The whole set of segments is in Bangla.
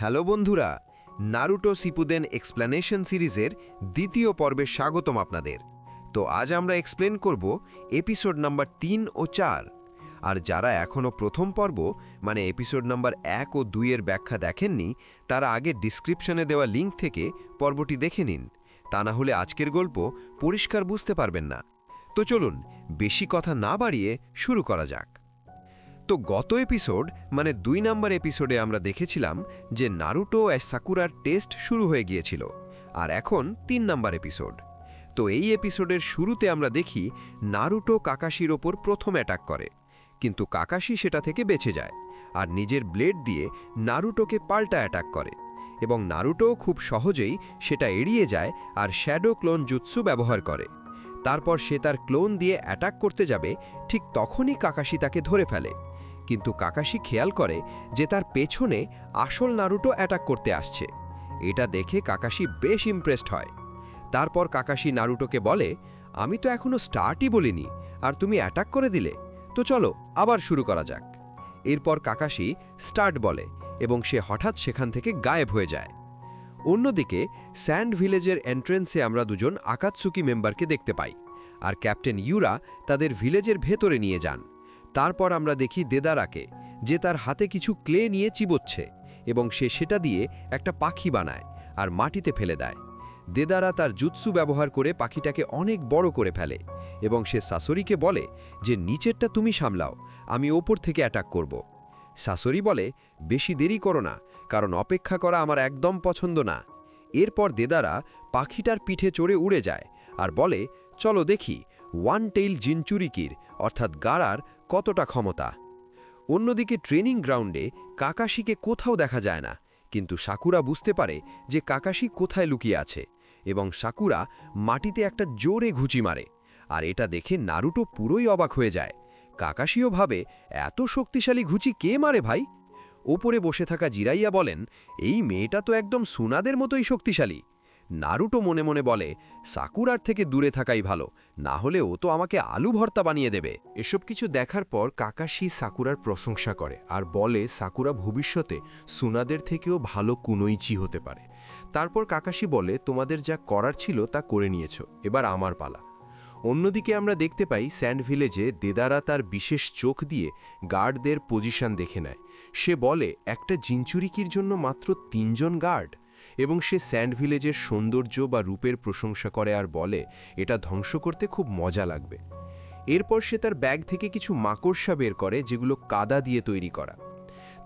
হ্যালো বন্ধুরা, নারুটো শিপুদেন এক্সপ্লেনেশন সিরিজের দ্বিতীয় পর্বে স্বাগতম আপনাদের। তো আজ আমরা এক্সপ্লেন করব এপিসোড নাম্বার 3 ও 4। আর যারা এখনও প্রথম পর্ব মানে এপিসোড নাম্বার 1 ও 2 এর ব্যাখ্যা দেখেননি, তারা আগে ডিসক্রিপশনে দেওয়া লিঙ্ক থেকে পর্বটি দেখে নিন। তা না হলে আজকের গল্প পরিষ্কার বুঝতে পারবেন না। তো চলুন বেশি কথা না বাড়িয়ে শুরু করা যাক। তো গত এপিসোড মানে 2 নম্বর এপিসোডে আমরা দেখেছিলাম যে নারুটো আর সাকুরার টেস্ট শুরু হয়ে গিয়েছিল, আর এখন 3 নম্বর এপিসোড। তো এই এপিসোডের শুরুতে আমরা দেখি নারুটো কাকাশির ওপর প্রথম অ্যাটাক করে, কিন্তু কাকাশি সেটা থেকে বেঁচে যায় আর নিজের ব্লেড দিয়ে নারুটোকে পাল্টা অ্যাটাক করে, এবং নারুটো খুব সহজেই সেটা এড়িয়ে যায় আর শ্যাডো ক্লোন জুৎসু ব্যবহার করে। তারপর সে তার ক্লোন দিয়ে অ্যাটাক করতে যাবে, ঠিক তখনই কাকাশি তাকে ধরে ফেলে। কিন্তু কাকাশি খেয়াল করে যে তার পেছনে আসল নারুটো অ্যাটাক করতে আসছে। এটা দেখে কাকাশি বেশ ইমপ্রেসড হয়। তারপর কাকাশি নারুটোকে বলে, আমি তো এখনো স্টার্টই বলিনি আর তুমি অ্যাটাক করে দিলে, তো চলো আবার শুরু করা যাক। এরপর কাকাশি স্টার্ট বলে এবং সে হঠাৎ সেখান থেকে গায়েব হয়ে যায়। অন্যদিকে স্যান্ড ভিলেজের এন্ট্রেন্সে আমরা দুজন আকাতসুকি মেম্বারকে দেখতে পাই, আর ক্যাপ্টেন ইউরা তাদের ভিলেজের ভেতরে নিয়ে যান। তারপর আমরা দেখি দেদারাকে, যে তার হাতে কিছু ক্লে নিয়ে চিবোচ্ছে এবং সে সেটা দিয়ে একটা পাখি বানায় আর মাটিতে ফেলে দেয়। দেদারা তার জুৎসু ব্যবহার করে পাখিটাকে অনেক বড় করে ফেলে এবং সে শাশুড়িকে বলে যে নিচেরটা তুমি সামলাও, আমি ওপর থেকে অ্যাটাক করব। শাশুড়ি বলে, বেশি দেরি করো না, কারণ অপেক্ষা করা আমার একদম পছন্দ না। এরপর দেদারা পাখিটার পিঠে চড়ে উড়ে যায় আর বলে, চলো দেখি ওয়ান টেইল জিনচুরিকির অর্থাৎ গাড়ার কতটা ক্ষমতা। অন্যদিকে ট্রেনিং গ্রাউন্ডে কাকাশিকে কোথাও দেখা যায় না, কিন্তু সাকুরা বুঝতে পারে যে কাকাশি কোথায় লুকিয়ে আছে, এবং সাকুরা মাটিতে একটা জোরে ঘুচি মারে। আর এটা দেখে নারুটো পুরোই অবাক হয়ে যায়। কাকাশিও ভাবে, এত শক্তিশালী ঘুচি কে মারে ভাই? ওপরে বসে থাকা জিরাইয়া বলেন, এই মেয়েটা তো একদম সুনাদের মতোই শক্তিশালী। নারুটো মনে মনে বলে, সাকুরার থেকে দূরে থাকাই ভালো, না হলে ও তো আমাকে আলু ভর্তা বানিয়ে দেবে। এসব কিছু দেখার পর কাকাশি সাকুরার প্রশংসা করে আর বলে সাকুরা ভবিষ্যতে সুনাদের থেকেও ভালো কুনোইচি হতে পারে। তারপর কাকাশি বলে, তোমাদের যা করার ছিল তা করে নিয়েছো, এবার আমার পালা। অন্যদিকে আমরা দেখতে পাই স্যান্ড ভিলেজে দেদারা তার বিশেষ চোখ দিয়ে গার্ডদের পজিশন দেখে নেয়। সে বলে, একটা জিনচুরিকির জন্য মাত্র 3 জন গার্ড, এবং সে স্যান্ড ভিলেজের সৌন্দর্য বা রূপের প্রশংসা করে আর বলে এটা ধ্বংস করতে খুব মজা লাগবে। এরপর সে তার ব্যাগ থেকে কিছু মাকড়সা বের করে, যেগুলো কাদা দিয়ে তৈরি করা।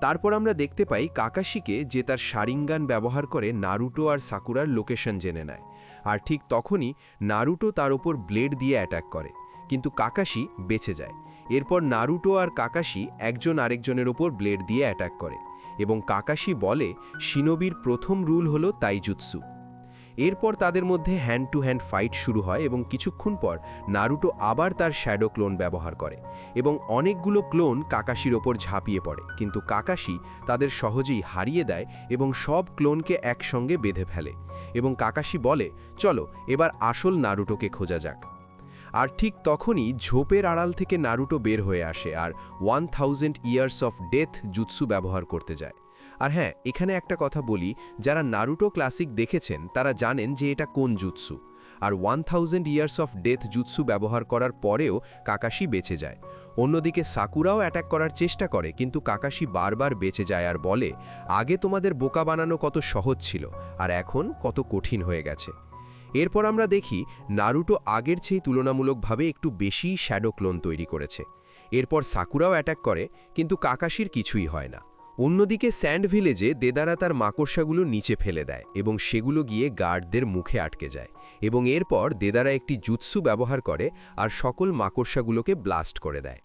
তারপর আমরা দেখতে পাই কাকাশিকে, যে তার শারিঙ্গান ব্যবহার করে নারুটো আর সাকুরার লোকেশন জেনে নেয়। আর ঠিক তখনই নারুটো তার ওপর ব্লেড দিয়ে অ্যাটাক করে, কিন্তু কাকাশি বেঁচে যায়। এরপর নারুটো আর কাকাশি একজন আরেকজনের ওপর ব্লেড দিয়ে অ্যাটাক করে, এবং কাকাশি বলে শিনোবির প্রথম রুল হলো তাইজুৎসু। এরপর তাদের মধ্যে হ্যান্ড টু হ্যান্ড ফাইট শুরু হয়, এবং কিছুক্ষণ পর নারুটো আবার তার শ্যাডো ক্লোন ব্যবহার করে এবং অনেকগুলো ক্লোন কাকাশির ওপর ঝাঁপিয়ে পড়ে, কিন্তু কাকাশি তাদের সহজেই হারিয়ে দেয় এবং সব ক্লোনকে একসঙ্গে বেঁধে ফেলে। এবং কাকাশি বলে, চলো এবার আসল নারুটোকে খোঁজা যাক। আর ঠিক তখনই ঝোপের আড়াল থেকে নারুটো বের হয়ে আসে আর 1000 ইয়ার্স অফ ডেথ জুৎসু ব্যবহার করতে যায়। আর হ্যাঁ, এখানে একটা কথা বলি, যারা নারুটো ক্লাসিক দেখেছেন তারা জানেন যে এটা কোন জুৎসু। আর 1000 ইয়ার্স অফ ডেথ জুৎসু ব্যবহার করার পরেও কাকাশি বেঁচে যায়। অন্যদিকে সাকুরাও অ্যাটাক করার চেষ্টা করে, কিন্তু কাকাশি বারবার বেঁচে যায় আর বলে, আগে তোমাদের বোকা বানানো কত সহজ ছিল আর এখন কত কঠিন হয়ে গেছে। এরপর আমরা দেখি নারুটো আগের চেয়ে তুলনামূলকভাবে একটু বেশি শ্যাডো ক্লোন তৈরি করেছে। এরপর সাকুরাও অ্যাটাক করে, কিন্তু কাকাশির কিছুই হয় না। অন্যদিকে স্যান্ড ভিলেজে দেদারা তার মাকড়সাগুলো নিচে ফেলে দেয় এবং সেগুলো গিয়ে গার্ডদের মুখে আটকে যায়, এবং এরপর দেদারা একটি জুৎসু ব্যবহার করে আর সকল মাকড়সাগুলোকে ব্লাস্ট করে দেয়।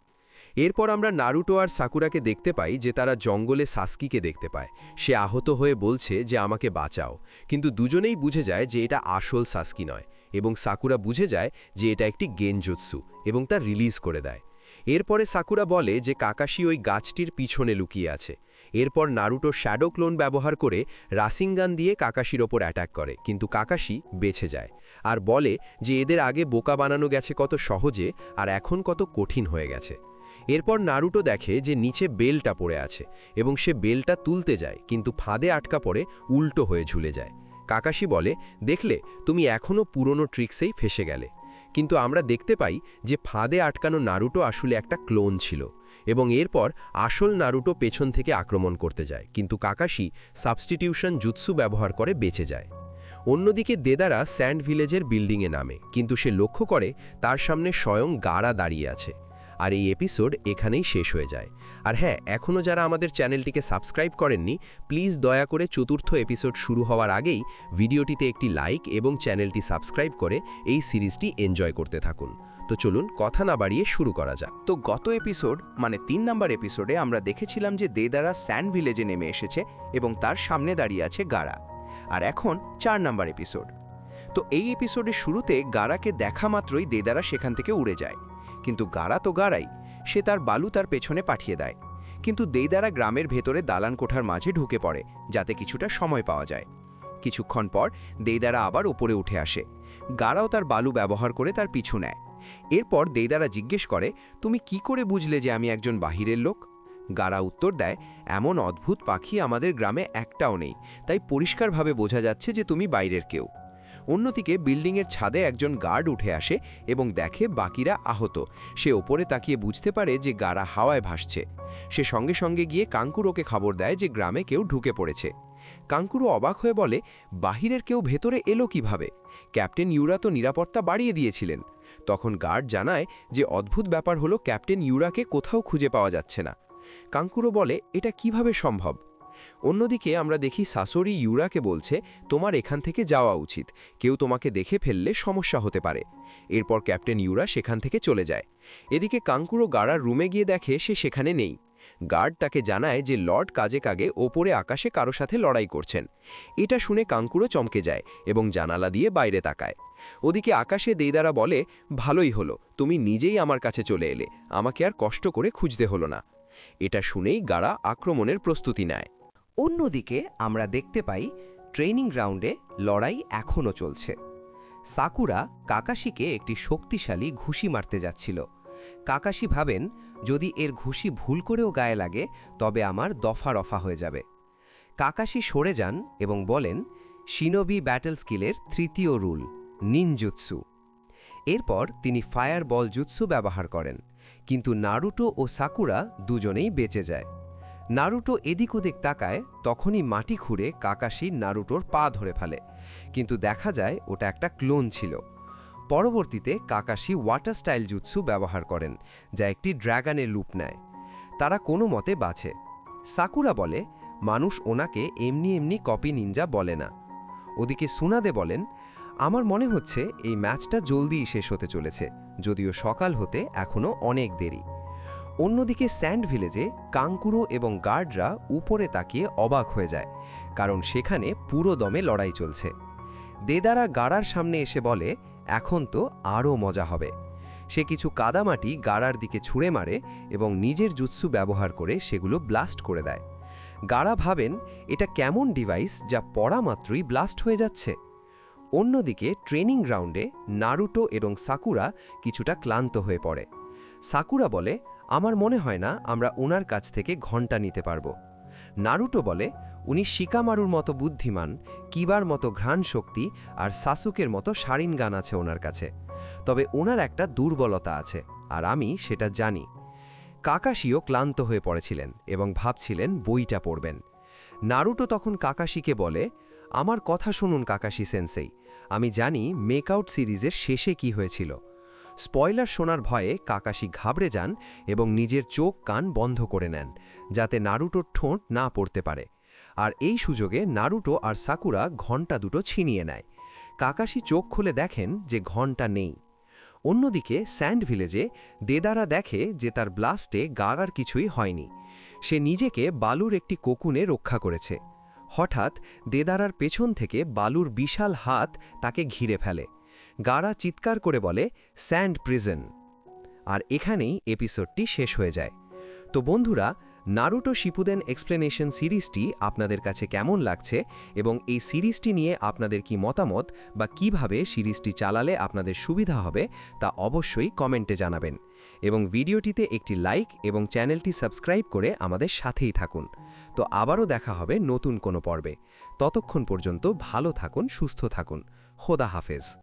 এরপর আমরা নারুটো আর সাকুরাকে দেখতে পাই যে তারা জঙ্গলে সাসকিকে দেখতে পায়। সে আহত হয়ে বলছে যে আমাকে বাঁচাও, কিন্তু দুজনেই বুঝে যায় যে এটা আসল সাসকি নয়, এবং সাকুরা বুঝে যায় যে এটা একটি গেনজুৎসু এবং তা রিলিজ করে দেয়। এরপরে সাকুরা বলে যে কাকাশি ওই গাছটির পিছনে লুকিয়ে আছে। এরপর নারুটো শ্যাডো ক্লোন ব্যবহার করে রাসিঙ্গান দিয়ে কাকাশির ওপর অ্যাটাক করে, কিন্তু কাকাশি বেঁচে যায় আর বলে যে এদের আগে বোকা বানানো গেছে কত সহজে আর এখন কত কঠিন হয়ে গেছে। এরপর নারুটো দেখে যে নিচে বেলটা পড়ে আছে এবং সে বেলটা তুলতে যায়, কিন্তু ফাঁদে আটকা পড়ে উল্টো হয়ে ঝুলে যায়। কাকাশি বলে, দেখলে তুমি এখনও পুরনো ট্রিক্সেই ফেসে গেলে। কিন্তু আমরা দেখতে পাই যে ফাঁদে আটকানো নারুটো আসলে একটা ক্লোন ছিল, এবং এরপর আসল নারুটো পেছন থেকে আক্রমণ করতে যায়, কিন্তু কাকাশি সাবস্টিটিউশন জুৎসু ব্যবহার করে বেঁচে যায়। অন্যদিকে দেদারা স্যান্ড ভিলেজের বিল্ডিংয়ে নামে, কিন্তু সে লক্ষ্য করে তার সামনে স্বয়ং গারা দাঁড়িয়ে আছে। আর এই এপিসোড এখানেই শেষ হয়ে যায়। আর হ্যাঁ, এখনও যারা আমাদের চ্যানেলটিকে সাবস্ক্রাইব করেননি, প্লিজ দয়া করে চতুর্থ এপিসোড শুরু হওয়ার আগেই ভিডিওটিতে একটি লাইক এবং চ্যানেলটি সাবস্ক্রাইব করে এই সিরিজটি এনজয় করতে থাকুন। তো চলুন কথা না বাড়িয়ে শুরু করা যাক। তো গত এপিসোড মানে 3 নম্বর এপিসোডে আমরা দেখেছিলাম যে দেদারা স্যান্ড ভিলেজে নেমে এসেছে এবং তার সামনে দাঁড়িয়ে আছে গারা। আর এখন 4 নম্বর এপিসোড। তো এই এপিসোডের শুরুতে গারাকে দেখা মাত্রই দেদারা সেখান থেকে উড়ে যায়, কিন্তু গারা তো গারাই, সে তার বালু তার পেছনে পাঠিয়ে দেয়। কিন্তু দেদারা গ্রামের ভেতরে দালান কোঠার মাঝে ঢুকে পড়ে যাতে কিছুটা সময় পাওয়া যায়। কিছুক্ষণ পর দেদারা আবার উপরে উঠে আসে। গারাও তার বালু ব্যবহার করে তার পিছু নেয়। এরপর দেদারা জিজ্ঞেস করে, তুমি কি করে বুঝলে যে আমি একজন বাহিরের লোক? গারা উত্তর দেয়, এমন অদ্ভুত পাখি আমাদের গ্রামে একটাও নেই, তাই পরিষ্কারভাবে বোঝা যাচ্ছে যে তুমি বাইরের কেউ। অন্যদিকে বিল্ডিংয়ের ছাদে একজন গার্ড উঠে আসে এবং দেখে বাকিরা আহত। সে ওপরে তাকিয়ে বুঝতে পারে যে গারা হাওয়ায় ভাসছে। সে সঙ্গে সঙ্গে গিয়ে কাঙ্কুরোকে খবর দেয় যে গ্রামে কেউ ঢুকে পড়েছে। কাঙ্কুরো অবাক হয়ে বলে, বাহিরের কেউ ভেতরে এলো কিভাবে? ক্যাপ্টেন ইউরা তো নিরাপত্তা বাড়িয়ে দিয়েছিলেন। তখন গার্ড জানায় যে অদ্ভুত ব্যাপার হলো ক্যাপ্টেন ইউরাকে কোথাও খুঁজে পাওয়া যাচ্ছে না। কাঙ্কুরো বলে, এটা কিভাবে সম্ভব? অন্যদিকে আমরা দেখি শাশুড়ি ইউরাকে বলছে, তোমার এখান থেকে যাওয়া উচিত, কেউ তোমাকে দেখে ফেললে সমস্যা হতে পারে। এরপর ক্যাপ্টেন ইউরা সেখান থেকে চলে যায়। এদিকে কাঙ্কুরো গারার রুমে গিয়ে দেখে সে সেখানে নেই। গার্ড তাকে জানায় যে লর্ড কাজে কাগে ওপরে আকাশে কারো সাথে লড়াই করছেন। এটা শুনে কাঙ্কুরো চমকে যায় এবং জানালা দিয়ে বাইরে তাকায়। ওদিকে আকাশে দেদারা বলে, ভালোই হলো, তুমি নিজেই আমার কাছে চলে এলে, আমাকে আর কষ্ট করে খুঁজতে হলো না। এটা শুনেই গারা আক্রমণের প্রস্তুতি নেয়। অন্যদিকে আমরা দেখতে পাই ট্রেনিং গ্রাউন্ডে লড়াই এখনও চলছে। সাকুরা কাকাশিকে একটি শক্তিশালী ঘুষি মারতে যাচ্ছিল। কাকাশি ভাবেন, যদি এর ঘুষি ভুল করেও গায়ে লাগে তবে আমার দফা রফা হয়ে যাবে। কাকাশি সরে যান এবং বলেন, শিনোবি ব্যাটল স্কিলের তৃতীয় রুল, নিনজুৎসু। এরপর তিনি ফায়ার বল জুৎসু ব্যবহার করেন, কিন্তু নারুটো ও সাকুরা দুজনেই বেঁচে যায়। নারুটো এদিক ওদিক তাকায়, তখনই মাটি খুঁড়ে কাকাশি নারুটোর পা ধরে ফেলে, কিন্তু দেখা যায় ওটা একটা ক্লোন ছিল। পরবর্তীতে কাকাশি ওয়াটার স্টাইল জুৎসু ব্যবহার করেন, যা একটি ড্র্যাগনের লুপ নেয়। তারা কোনো মতে বাঁচে। সাকুরা বলে, মানুষ ওনাকে এমনি এমনি কপি নিনজা বলে না। ওদিকে সুনাদে বলেন, আমার মনে হচ্ছে এই ম্যাচটা জলদিই শেষ হতে চলেছে, যদিও সকাল হতে এখনও অনেক দেরি। অন্যদিকে স্যান্ড ভিলেজে কাঙ্কুরো এবং গার্ডরা উপরে তাকিয়ে অবাক হয়ে যায়, কারণ সেখানে পুরো দমে লড়াই চলছে। দেদারা গাড়ার সামনে এসে বলে, এখন তো আরও মজা হবে। সে কিছু কাদামাটি গাড়ার দিকে ছুঁড়ে মারে এবং নিজের জুৎসু ব্যবহার করে সেগুলো ব্লাস্ট করে দেয়। গাড়া ভাবেন, এটা কেমন ডিভাইস যা পড়া মাত্রই ব্লাস্ট হয়ে যাচ্ছে। অন্যদিকে ট্রেনিং গ্রাউন্ডে নারুটো এবং সাকুরা কিছুটা ক্লান্ত হয়ে পড়ে। সাকুরা বলে, আমার মনে হয় না আমরা ওনার কাছ থেকে ঘণ্টা নিতে পারব। নারুটো বলে, উনি শিকামারুর মতো বুদ্ধিমান, কিবার মতো ঘ্রাণ শক্তি আর সাসুকের মতো শারিনগান আছে ওনার কাছে, তবে ওনার একটা দুর্বলতা আছে আর আমি সেটা জানি। কাকাশিও ক্লান্ত হয়ে পড়েছিলেন এবং ভাবছিলেন বইটা পড়বেন। নারুটো তখন কাকাশিকে বলে, আমার কথা শুনুন কাকাশি সেন্সেই, আমি জানি মেকআউট সিরিজের শেষে কি হয়েছিল। স্পয়লার শোনার ভয়ে কাকাশি ঘাবড়ে যান এবং নিজের চোখ কান বন্ধ করে নেন, যাতে নারুটোর ঠোঁট না পড়তে পারে। আর এই সুযোগে নারুটো আর সাকুরা ঘণ্টা দুটো ছিনিয়ে নেয়। কাকাশি চোখ খুলে দেখেন যে ঘণ্টা নেই। অন্যদিকে স্যান্ড ভিলেজে দেদারা দেখে যে তার ব্লাস্টে গাগার কিছুই হয়নি। সে নিজেকে বালুর একটি কোকুনে রক্ষা করেছে। হঠাৎ দেদারার পেছন থেকে বালুর বিশাল হাত তাকে ঘিরে ফেলে। গাড়া চিৎকার করে বলে, স্যান্ড প্রিজন। আর এখানেই এপিসোডটি শেষ হয়ে যায়। তো বন্ধুরা, নারুটো শিপুদেন এক্সপ্লেনেশন সিরিজটি আপনাদের কাছে কেমন লাগছে এবং এই সিরিজটি নিয়ে আপনাদের কি মতামত বা কিভাবে সিরিজটি চালালে আপনাদের সুবিধা হবে তা অবশ্যই কমেন্টে জানাবেন। এবং ভিডিওটিতে একটি লাইক এবং চ্যানেলটি সাবস্ক্রাইব করে আমাদের সাথেই থাকুন। তো আবারও দেখা হবে নতুন কোনো পর্বে। ততক্ষণ পর্যন্ত ভালো থাকুন, সুস্থ থাকুন। খোদা হাফেজ।